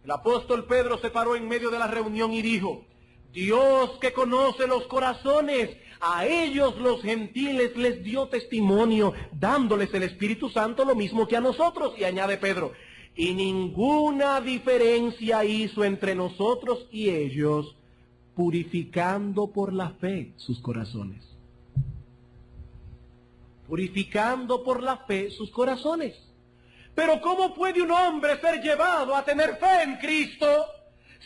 El apóstol Pedro se paró en medio de la reunión y dijo, Dios que conoce los corazones, a ellos los gentiles les dio testimonio, dándoles el Espíritu Santo lo mismo que a nosotros. Y añade Pedro, y ninguna diferencia hizo entre nosotros y ellos, purificando por la fe sus corazones. Purificando por la fe sus corazones. Pero ¿cómo puede un hombre ser llevado a tener fe en Cristo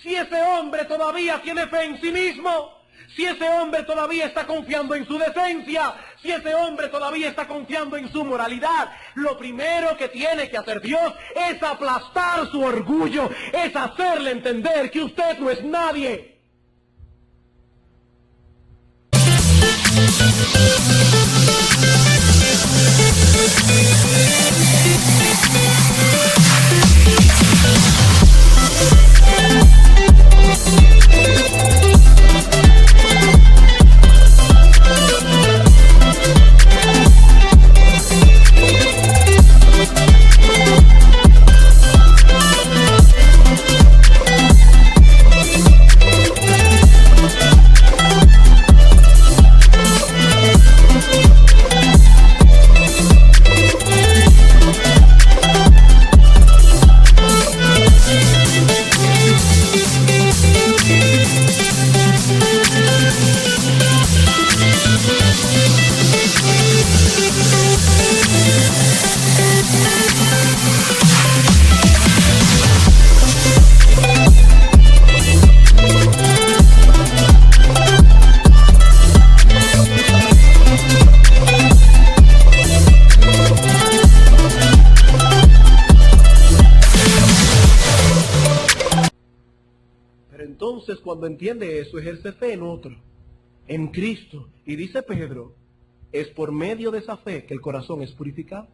si ese hombre todavía tiene fe en sí mismo? Si ese hombre todavía está confiando en su decencia, si ese hombre todavía está confiando en su moralidad, lo primero que tiene que hacer Dios es aplastar su orgullo, es hacerle entender que usted no es nadie. Entonces, cuando entiende eso, ejerce fe en otro, en Cristo. Y dice Pedro, es por medio de esa fe que el corazón es purificado.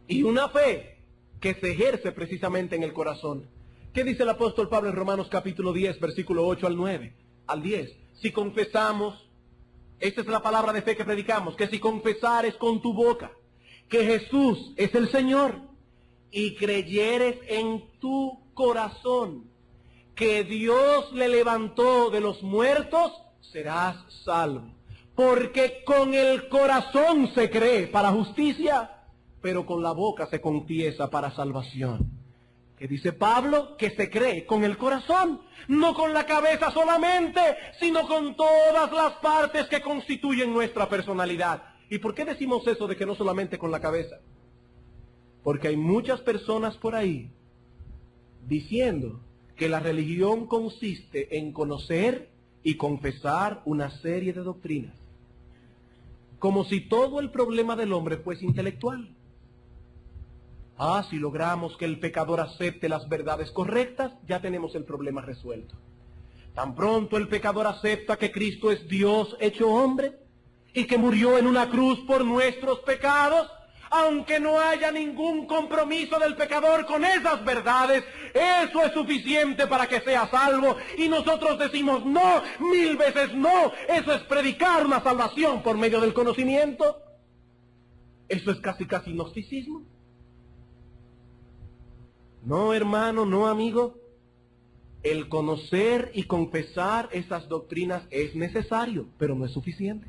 Y una fe que se ejerce precisamente en el corazón. ¿Qué dice el apóstol Pablo en Romanos capítulo 10, versículo 8 al 9, al 10? Si confesamos, esta es la palabra de fe que predicamos, que si confesares con tu boca que Jesús es el Señor y creyeres en tu corazón que Dios le levantó de los muertos, serás salvo. Porque con el corazón se cree para justicia, pero con la boca se confiesa para salvación. ¿Qué dice Pablo? Que se cree con el corazón, no con la cabeza solamente, sino con todas las partes que constituyen nuestra personalidad. ¿Y por qué decimos eso de que no solamente con la cabeza? Porque hay muchas personas por ahí diciendo que la religión consiste en conocer y confesar una serie de doctrinas. como si todo el problema del hombre fuese intelectual. Si logramos que el pecador acepte las verdades correctas, ya tenemos el problema resuelto. Tan pronto el pecador acepta que Cristo es Dios hecho hombre y que murió en una cruz por nuestros pecados, aunque no haya ningún compromiso del pecador con esas verdades, eso es suficiente para que sea salvo. Y nosotros decimos no, 1000 veces no. Eso es predicar una salvación por medio del conocimiento. Eso es casi gnosticismo. No, hermano, no, amigo. El conocer y confesar esas doctrinas es necesario, pero no es suficiente.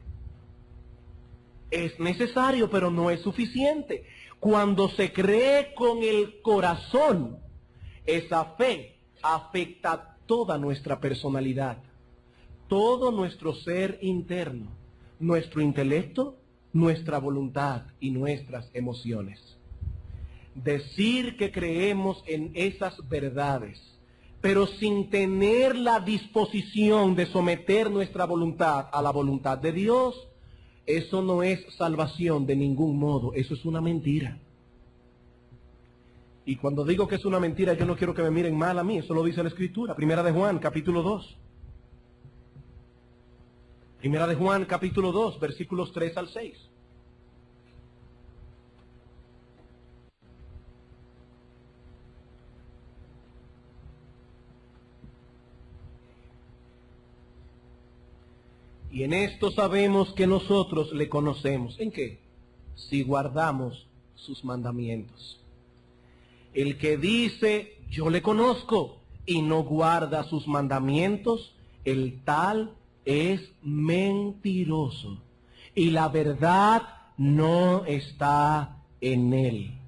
Es necesario, pero no es suficiente. Cuando se cree con el corazón, esa fe afecta toda nuestra personalidad, todo nuestro ser interno, nuestro intelecto, nuestra voluntad y nuestras emociones. Decir que creemos en esas verdades, pero sin tener la disposición de someter nuestra voluntad a la voluntad de Dios, eso no es salvación de ningún modo, eso es una mentira. Y cuando digo que es una mentira, yo no quiero que me miren mal a mí, eso lo dice la Escritura. Primera de Juan, capítulo 2. Primera de Juan, capítulo 2, versículos 3 al 6. Y en esto sabemos que nosotros le conocemos. ¿En qué? Si guardamos sus mandamientos. El que dice, yo le conozco, y no guarda sus mandamientos, el tal es mentiroso. Y la verdad no está en él.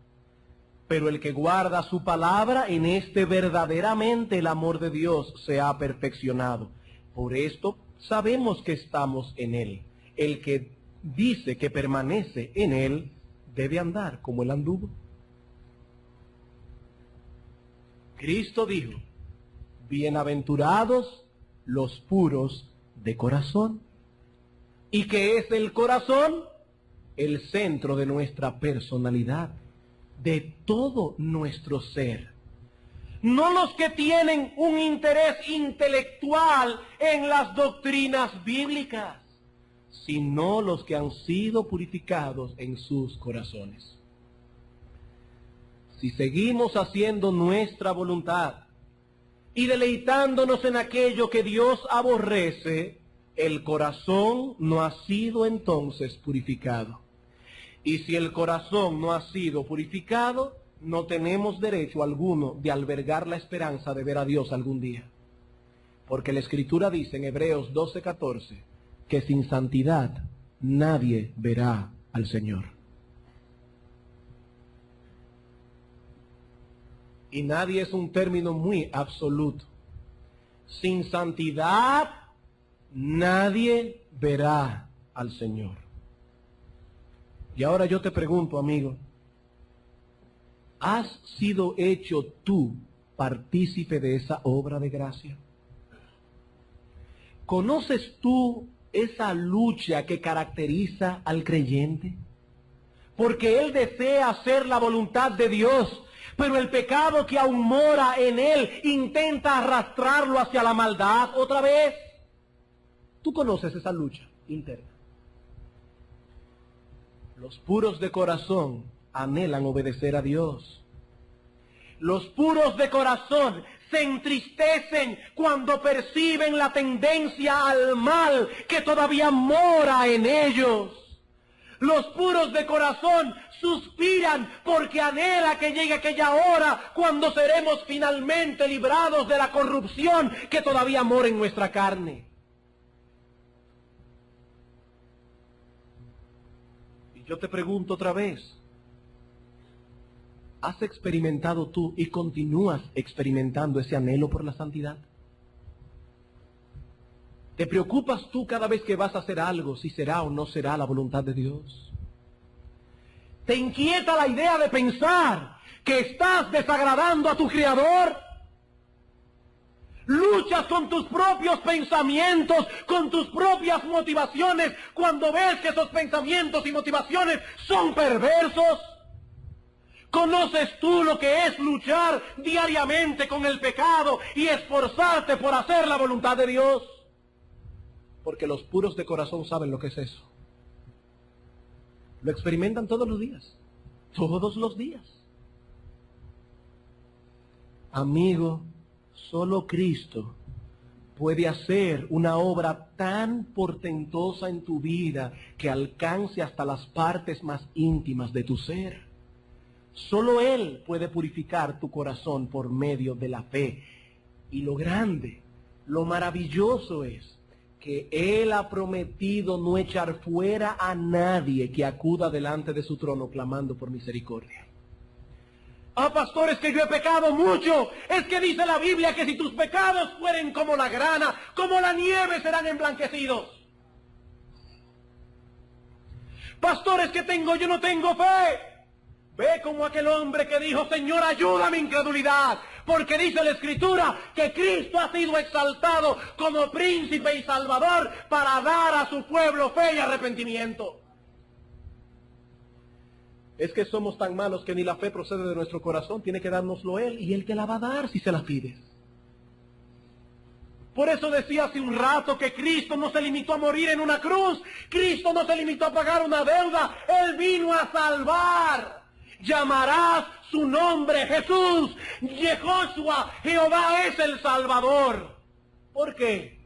Pero el que guarda su palabra, en este verdaderamente el amor de Dios se ha perfeccionado. Por esto sabemos que estamos en él. El que dice que permanece en él, debe andar como él anduvo. Cristo dijo, bienaventurados los puros de corazón. ¿Y qué es el corazón? El centro de nuestra personalidad, de todo nuestro ser. No los que tienen un interés intelectual en las doctrinas bíblicas, sino los que han sido purificados en sus corazones. Si seguimos haciendo nuestra voluntad y deleitándonos en aquello que Dios aborrece, el corazón no ha sido entonces purificado. Y si el corazón no ha sido purificado, no tenemos derecho alguno de albergar la esperanza de ver a Dios algún día. Porque la Escritura dice en Hebreos 12:14 que sin santidad nadie verá al Señor. Y nadie es un término muy absoluto. Sin santidad nadie verá al Señor. Y ahora yo te pregunto, amigo, ¿has sido hecho tú partícipe de esa obra de gracia? ¿Conoces tú esa lucha que caracteriza al creyente? Porque él desea hacer la voluntad de Dios, pero el pecado que aún mora en él intenta arrastrarlo hacia la maldad otra vez. Tú conoces esa lucha interna. Los puros de corazón anhelan obedecer a Dios. Los puros de corazón se entristecen cuando perciben la tendencia al mal que todavía mora en ellos. Los puros de corazón suspiran porque anhela que llegue aquella hora cuando seremos finalmente librados de la corrupción que todavía mora en nuestra carne. Y yo te pregunto otra vez, ¿has experimentado tú y continúas experimentando ese anhelo por la santidad? ¿Te preocupas tú cada vez que vas a hacer algo si será o no será la voluntad de Dios? ¿Te inquieta la idea de pensar que estás desagradando a tu Creador? Luchas con tus propios pensamientos, con tus propias motivaciones, cuando ves que esos pensamientos y motivaciones son perversos. ¿Conoces tú lo que es luchar diariamente con el pecado y esforzarte por hacer la voluntad de Dios? Porque los puros de corazón saben lo que es eso. Lo experimentan todos los días. Todos los días. Amigo, solo Cristo puede hacer una obra tan portentosa en tu vida que alcance hasta las partes más íntimas de tu ser. Solo Él puede purificar tu corazón por medio de la fe. Y lo grande, lo maravilloso es que Él ha prometido no echar fuera a nadie que acuda delante de su trono clamando por misericordia. Ah, pastor, es que yo he pecado mucho. Es que dice la Biblia que si tus pecados fueren como la grana, como la nieve serán emblanquecidos. Pastor, es que yo no tengo fe. Ve como aquel hombre que dijo, Señor, ayuda a mi incredulidad, porque dice la Escritura que Cristo ha sido exaltado como príncipe y salvador para dar a su pueblo fe y arrepentimiento. Es que somos tan malos que ni la fe procede de nuestro corazón, tiene que dárnoslo Él, y Él te la va a dar si se la pides. Por eso decía hace un rato que Cristo no se limitó a morir en una cruz, Cristo no se limitó a pagar una deuda, Él vino a salvar. Llamarás su nombre Jesús, Yehoshua, Jehová es el Salvador. ¿Por qué?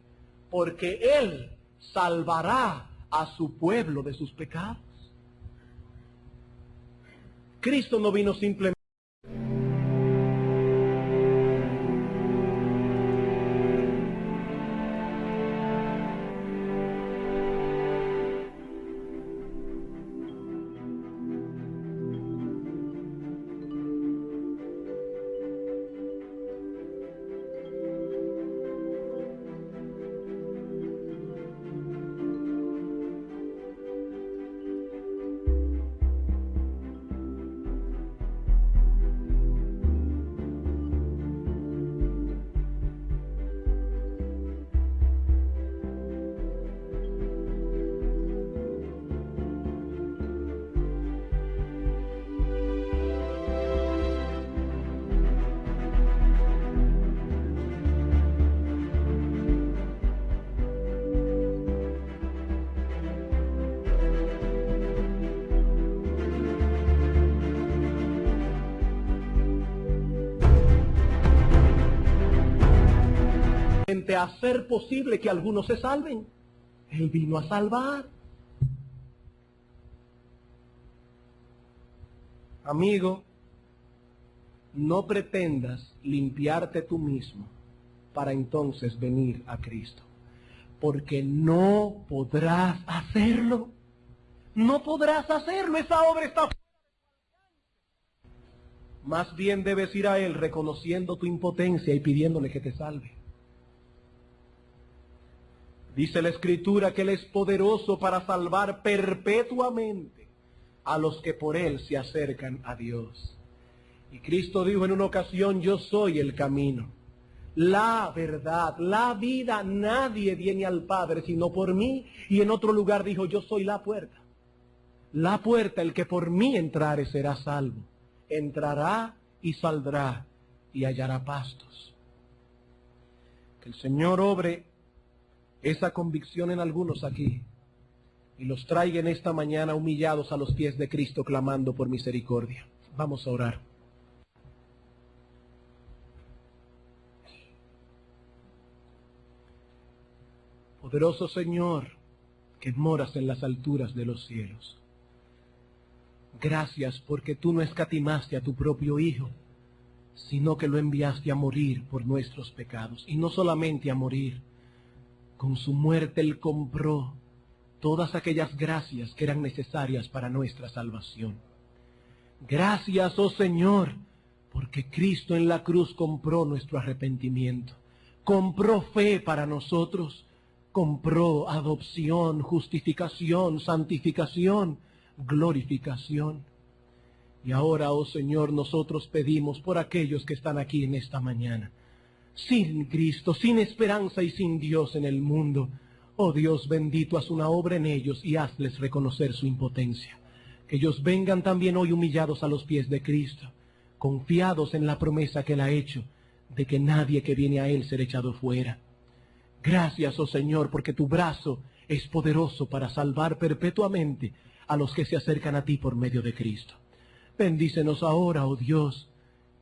Porque Él salvará a su pueblo de sus pecados. Cristo no vino simplemente a hacer posible que algunos se salven. Él vino a salvar. Amigo, no pretendas limpiarte tú mismo para entonces venir a Cristo, porque no podrás hacerlo. No podrás hacerlo, esa obra está fuera de tu alcance. Más bien debes ir a Él reconociendo tu impotencia y pidiéndole que te salve. Dice la Escritura que Él es poderoso para salvar perpetuamente a los que por Él se acercan a Dios. Y Cristo dijo en una ocasión, yo soy el camino, la verdad, la vida. Nadie viene al Padre sino por mí. Y en otro lugar dijo, yo soy la puerta. La puerta, el que por mí entrare será salvo. Entrará y saldrá y hallará pastos. Que el Señor obre esa convicción en algunos aquí y los traiga en esta mañana humillados a los pies de Cristo clamando por misericordia. Vamos a orar. Poderoso Señor, que moras en las alturas de los cielos, gracias porque tú no escatimaste a tu propio Hijo, sino que lo enviaste a morir por nuestros pecados. Y no solamente a morir, con su muerte Él compró todas aquellas gracias que eran necesarias para nuestra salvación. Gracias, oh Señor, porque Cristo en la cruz compró nuestro arrepentimiento, compró fe para nosotros, compró adopción, justificación, santificación, glorificación. Y ahora, oh Señor, nosotros pedimos por aquellos que están aquí en esta mañana. sin Cristo, sin esperanza y sin Dios en el mundo. Oh Dios bendito, haz una obra en ellos y hazles reconocer su impotencia. Que ellos vengan también hoy humillados a los pies de Cristo, confiados en la promesa que Él ha hecho, de que nadie que viene a Él será echado fuera. Gracias, oh Señor, porque tu brazo es poderoso para salvar perpetuamente a los que se acercan a ti por medio de Cristo. Bendícenos ahora, oh Dios.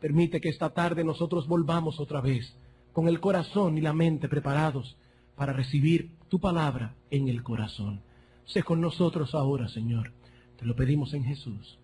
Permite que esta tarde nosotros volvamos otra vez, con el corazón y la mente preparados para recibir tu palabra en el corazón. Sé con nosotros ahora, Señor. Te lo pedimos en Jesús.